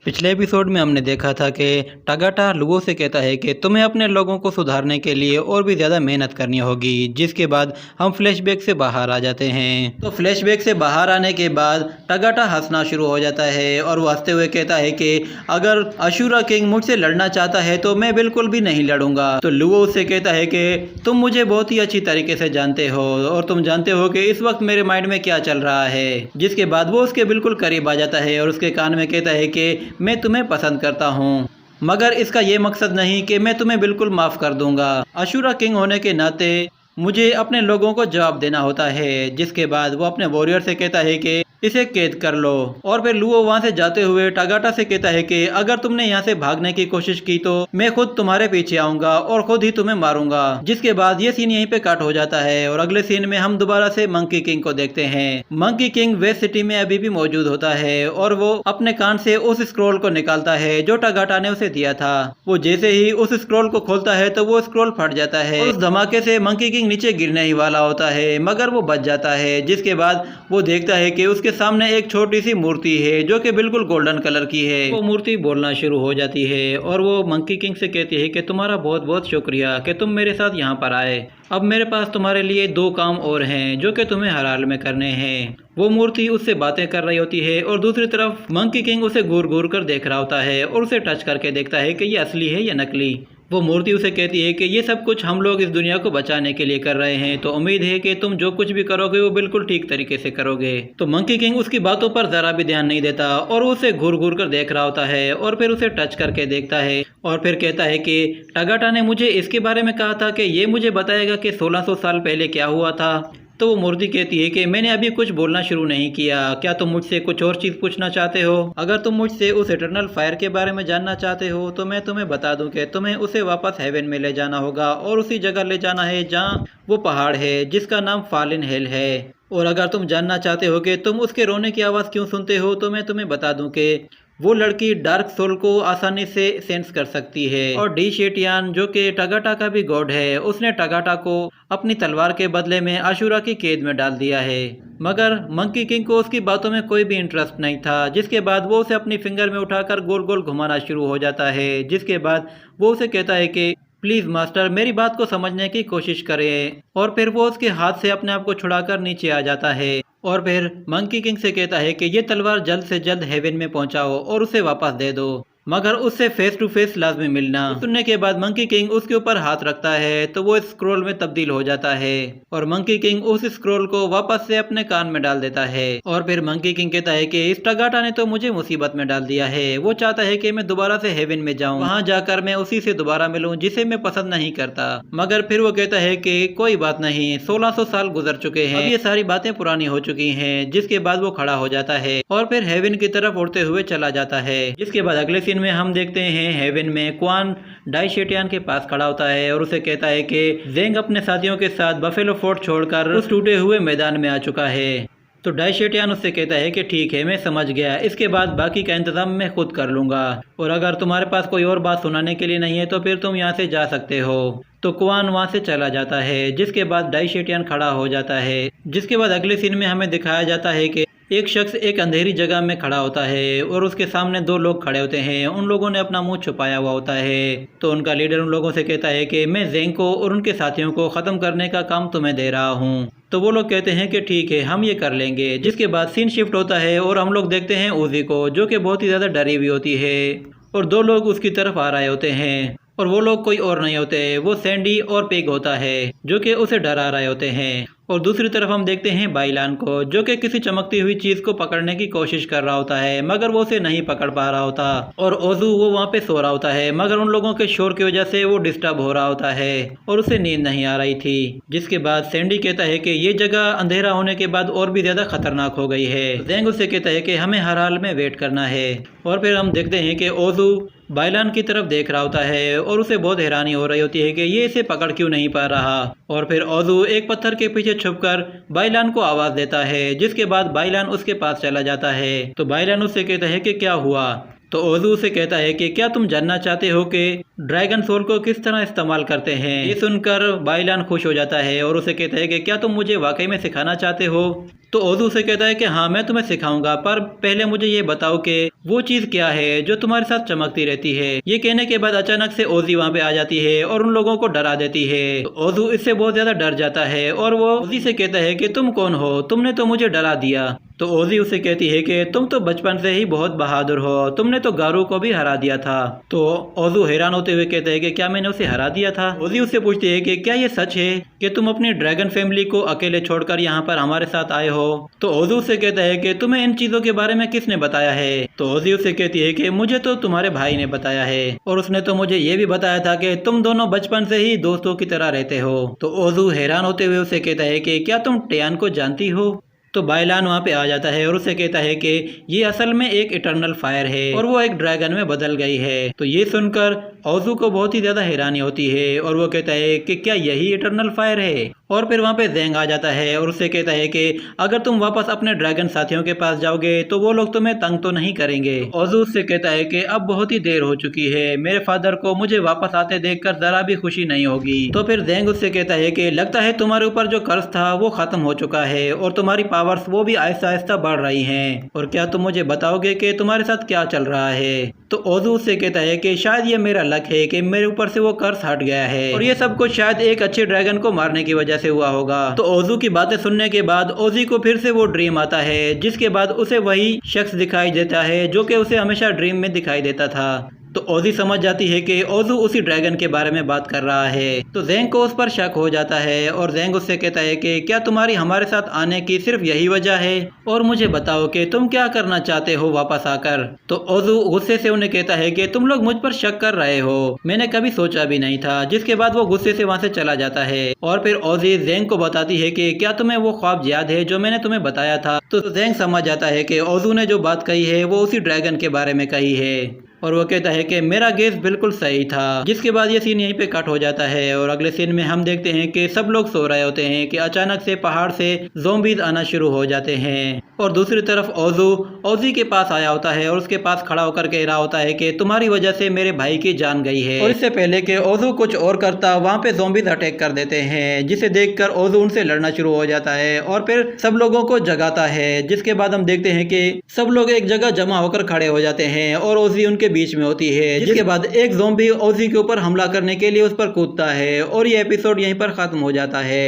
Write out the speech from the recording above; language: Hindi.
पिछले एपिसोड में हमने देखा था कि टागाटा लुओ से कहता है कि तुम्हें अपने लोगों को सुधारने के लिए और भी ज़्यादा मेहनत करनी होगी, जिसके बाद हम फ्लैशबैक से बाहर आ जाते हैं। तो फ्लैशबैक से बाहर आने के बाद टागाटा हंसना शुरू हो जाता है और वो हंसते हुए कहता है कि अगर अशूरा किंग मुझसे लड़ना चाहता है तो मैं बिल्कुल भी नहीं लड़ूंगा। तो लुओ उससे कहता है कि तुम मुझे बहुत ही अच्छी तरीके से जानते हो और तुम जानते हो कि इस वक्त मेरे माइंड में क्या चल रहा है। जिसके बाद वो उसके बिल्कुल करीब आ जाता है और उसके कान में कहता है कि मैं तुम्हें पसंद करता हूँ, मगर इसका ये मकसद नहीं कि मैं तुम्हें बिल्कुल माफ़ कर दूंगा। अशूरा किंग होने के नाते मुझे अपने लोगों को जवाब देना होता है। जिसके बाद वो अपने वॉरियर से कहता है कि इसे कैद कर लो। और फिर लुओ वहां से जाते हुए टागाटा से कहता है कि अगर तुमने यहाँ से भागने की कोशिश की तो मैं खुद तुम्हारे पीछे आऊंगा और खुद ही तुम्हें मारूंगा। जिसके बाद ये सीन यहीं पे कट हो जाता है और अगले सीन में हम दोबारा से मंकी किंग को देखते हैं। मंकी किंग वेस्ट सिटी में अभी भी मौजूद होता है और वो अपने कान से उस स्क्रोल को निकालता है जो टागाटा ने उसे दिया था। वो जैसे ही उस स्क्रोल को खोलता है तो वो स्क्रोल फट जाता है। उस धमाके से मंकी किंग नीचे गिरने ही वाला होता है, मगर वो बच जाता है। जिसके बाद वो देखता है कि उसके सामने एक छोटी सी मूर्ति है जो कि बिल्कुल गोल्डन कलर की है। वो मूर्ति बोलना शुरू हो जाती है और वो मंकी किंग से कहती है कि तुम्हारा बहुत बहुत शुक्रिया कि तुम मेरे साथ यहाँ पर आए। अब मेरे पास तुम्हारे लिए 2 काम और हैं जो कि तुम्हें हर हाल में करने हैं। वो मूर्ति उससे बातें कर रही होती है और दूसरी तरफ मंकी किंग उसे घूर घूर कर देख रहा होता है और उसे टच करके देखता है कि ये असली है या नकली। वो मूर्ति उसे कहती है कि ये सब कुछ हम लोग इस दुनिया को बचाने के लिए कर रहे हैं, तो उम्मीद है कि तुम जो कुछ भी करोगे वो बिल्कुल ठीक तरीके से करोगे। तो मंकी किंग उसकी बातों पर जरा भी ध्यान नहीं देता और उसे घूर घूर कर देख रहा होता है और फिर उसे टच करके देखता है और फिर कहता है कि टागाटा ने मुझे इसके बारे में कहा था कि ये मुझे बताएगा कि 1600 साल पहले क्या हुआ था। तो वो मूर्ति कहती है कि मैंने अभी कुछ बोलना शुरू नहीं किया, क्या तुम मुझसे कुछ और चीज़ पूछना चाहते हो? अगर तुम मुझसे उस इटर्नल फायर के बारे में जानना चाहते हो तो मैं तुम्हें बता दूं कि तुम्हें उसे वापस हेवन में ले जाना होगा और उसी जगह ले जाना है जहां वो पहाड़ है जिसका नाम फॉलन हिल है। और अगर तुम जानना चाहते हो कि तुम उसके रोने की आवाज़ क्यों सुनते हो तो मैं तुम्हें बता दूं कि वो लड़की डार्क सोल को आसानी से सेंस कर सकती है। और डी शेटियान जो कि टागाटा का भी गॉड है, उसने टागाटा को अपनी तलवार के बदले में अशूरा की कैद में डाल दिया है। मगर मंकी किंग को उसकी बातों में कोई भी इंटरेस्ट नहीं था। जिसके बाद वो उसे अपनी फिंगर में उठाकर गोल गोल घुमाना शुरू हो जाता है। जिसके बाद वो उसे कहता है कि प्लीज़ मास्टर मेरी बात को समझने की कोशिश करें। और फिर वो उसके हाथ से अपने आप को छुड़ाकर नीचे आ जाता है और फिर मंकी किंग से कहता है कि ये तलवार जल्द से जल्द हेवन में पहुंचाओ और उसे वापस दे दो, मगर उससे फेस टू फेस लाजमी मिलना। सुनने के बाद मंकी किंग उसके ऊपर हाथ रखता है तो वो स्क्रोल में तब्दील हो जाता है और मंकी किंग उस स्क्रोल को वापस से अपने कान में डाल देता है। और फिर मंकी किंग कहता है कि इस टागाटा ने तो मुझे मुसीबत में डाल दिया है। वो चाहता है कि मैं दोबारा से हेवन में जाऊं, वहां जाकर मैं उसी से दोबारा मिलूं जिसे मैं पसंद नहीं करता। मगर फिर वो कहता है कि कोई बात नहीं, 1600 साल गुजर चुके हैं, अब ये सारी बातें पुरानी हो चुकी हैं। जिसके बाद वो खड़ा हो जाता है और फिर हेवन की तरफ उड़ते हुए चला जाता है। जिसके बाद अगले सीन में हम देखते हैं हेवन में क्वान डाई शेटियान के पास खड़ा होता है और उसे कहता है कि जेंग अपने साथियों के साथ बफेलो फोर्ट छोड़कर उस टूटे हुए मैदान में आ चुका है। तो डाई शेटियान उससे कहता है कि ठीक है, मैं समझ गया, इसके बाद बाकी का इंतजाम मैं खुद कर लूंगा और अगर तुम्हारे पास कोई और बात सुनाने के लिए नहीं है तो फिर तुम यहाँ से जा सकते हो। तो क्वान वहाँ से चला जाता है। जिसके बाद डाई शेटियान खड़ा हो जाता है। जिसके बाद अगले सीन में हमें दिखाया जाता है कि एक शख्स एक अंधेरी जगह में खड़ा होता है और उसके सामने 2 लोग खड़े होते हैं। उन लोगों ने अपना मुंह छुपाया हुआ होता है। तो उनका लीडर उन लोगों से कहता है कि मैं जेंग को और उनके साथियों को ख़त्म करने का काम तुम्हें दे रहा हूँ। तो वो लोग कहते हैं कि ठीक है, हम ये कर लेंगे। जिसके बाद सीन शिफ्ट होता है और हम लोग देखते हैं उजी को, जो कि बहुत ही ज़्यादा डरी हुई होती है और 2 लोग उसकी तरफ आ रहे होते हैं और वो लोग कोई और नहीं होते, वो सैंडी और पेग होता है जो कि उसे डरा रहे होते हैं। और दूसरी तरफ हम देखते हैं बाइलान को, जो कि किसी चमकती हुई चीज को पकड़ने की कोशिश कर रहा होता है, मगर वो उसे नहीं पकड़ पा रहा होता। और ओजू वो वहाँ पे सो रहा होता है, मगर उन लोगों के शोर की वजह से वो डिस्टर्ब हो रहा होता है और उसे नींद नहीं आ रही थी। जिसके बाद सैंडी कहता है कि ये जगह अंधेरा होने के बाद और भी ज्यादा खतरनाक हो गई है। जेंग उससे कहता है कि हमें हर हाल में वेट करना है। और फिर हम देखते हैं कि ओजू बाइलान की तरफ देख रहा होता है और उसे बहुत हैरानी हो रही होती है कि ये इसे पकड़ क्यों नहीं पा रहा। और फिर ओजू एक पत्थर के पीछे छुपकर बाइलान को आवाज देता है। जिसके बाद बाइलान उसके पास चला जाता है। तो बाइलान उससे कहता है कि क्या हुआ। तो ओजू से कहता है कि क्या तुम जानना चाहते हो कि ड्रैगन सोल को किस तरह इस्तेमाल करते हैं। ये सुनकर बाइलान खुश हो जाता है और उसे कहता है कि क्या तुम मुझे वाकई में सिखाना चाहते हो। तो ओजू उसे कहता है कि हाँ, मैं तुम्हें सिखाऊंगा, पर पहले मुझे ये बताओ कि वो चीज़ क्या है जो तुम्हारे साथ चमकती रहती है। ये कहने के बाद अचानक से ओजी वहाँ पे आ जाती है और उन लोगों को डरा देती है। तो ओजू इससे बहुत ज़्यादा डर जाता है और वो ओजी से कहता है कि तुम कौन हो, तुमने तो मुझे डरा दिया। तो ओजी उसे कहती है कि तुम तो बचपन से ही बहुत बहादुर हो, तुमने तो गारू को भी हरा दिया था। तो ओजू हैरान होते हुए कहता है कि क्या मैंने उसे हरा दिया था। ओजी उससे पूछती है कि क्या ये सच है कि तुम अपनी ड्रैगन फैमिली को अकेले छोड़कर यहाँ पर हमारे साथ आए हो। तो ओजू उससे कहता है कि तुम्हें इन चीजों के बारे में किसने बताया है। तो ओजी उससे कहती है कि मुझे तो तुम्हारे भाई ने बताया है और उसने तो मुझे ये भी बताया था कि तुम दोनों बचपन से ही दोस्तों की तरह रहते हो। तो ओजू हैरान होते हुए उसे कहता है कि क्या तुम टेयान को जानती हो। तो बाइलान वहाँ पे आ जाता है और उसे कहता है कि ये असल में एक इटर्नल फायर है और वो एक ड्रैगन में बदल गई है। तो ये सुनकर ओजू को बहुत ही ज़्यादा हैरानी होती है और वो कहता है कि क्या यही इटर्नल फायर है। और फिर वहाँ पे ज़ेंग आ जाता है और उससे कहता है कि अगर तुम वापस अपने ड्रैगन साथियों के पास जाओगे तो वो लोग तुम्हें तंग तो नहीं करेंगे। ओजू उससे कहता है कि अब बहुत ही देर हो चुकी है, मेरे फादर को मुझे वापस आते देखकर जरा भी खुशी नहीं होगी। तो फिर ज़ेंग उससे कहता है कि लगता है तुम्हारे ऊपर जो कर्ज था वो खत्म हो चुका है और तुम्हारी पावर्स वो भी आहिस्ता आहिस्ता बढ़ रही हैं। और क्या तुम मुझे बताओगे कि तुम्हारे साथ क्या चल रहा है। तो ओजू उससे कहता है कि शायद ये मेरा लक है कि मेरे ऊपर से वो कर्ज हट गया है और ये सब कुछ शायद एक अच्छे ड्रैगन को मारने की वजह से हुआ होगा। तो ओजू की बातें सुनने के बाद ओजी को फिर से वो ड्रीम आता है, जिसके बाद उसे वही शख्स दिखाई देता है जो कि उसे हमेशा ड्रीम में दिखाई देता था। तो ओजी समझ जाती है कि ओजू उसी ड्रैगन के बारे में बात कर रहा है। तो ज़ेंग को उस पर शक हो जाता है और ज़ेंग उससे कहता है कि क्या तुम्हारी हमारे साथ आने की सिर्फ यही वजह है और मुझे बताओ कि तुम क्या करना चाहते हो वापस आकर। तो ओजू गुस्से से उन्हें कहता है कि तुम लोग मुझ पर शक कर रहे हो, मैंने कभी सोचा भी नहीं था। जिसके बाद वो गुस्से से वहाँ से चला जाता है और फिर ओजी ज़ेंग को बताती है कि क्या तुम्हें वो ख्वाब याद है जो मैंने तुम्हें बताया था। तो ज़ेंग समझ जाता है कि ओजू ने जो बात कही है वो उसी ड्रैगन के बारे में कही है और वो कहता है कि मेरा गेस बिल्कुल सही था। जिसके बाद ये सीन यहीं पे कट हो जाता है और अगले सीन में हम देखते हैं कि सब लोग सो रहे होते हैं कि अचानक से पहाड़ से ज़ोंबीज आना शुरू हो जाते हैं और दूसरी तरफ ओजी के पास आया होता है और उसके पास खड़ा होकर कह रहा होता है कि तुम्हारी वजह से मेरे भाई की जान गई है। और इससे पहले कि ओजू कुछ और करता, वहाँ पे ज़ोंबीज अटैक कर देते हैं, जिसे देखकर ओजू उनसे लड़ना शुरू हो जाता है और फिर सब लोगों को जगाता है। जिसके बाद हम देखते हैं कि सब लोग एक जगह जमा होकर खड़े हो जाते हैं और ओजी उनके बीच में होती है। जिसके बाद एक ज़ोंबी ओजी के ऊपर हमला करने के लिए उस पर कूदता है और ये एपिसोड यहीं पर खत्म हो जाता है।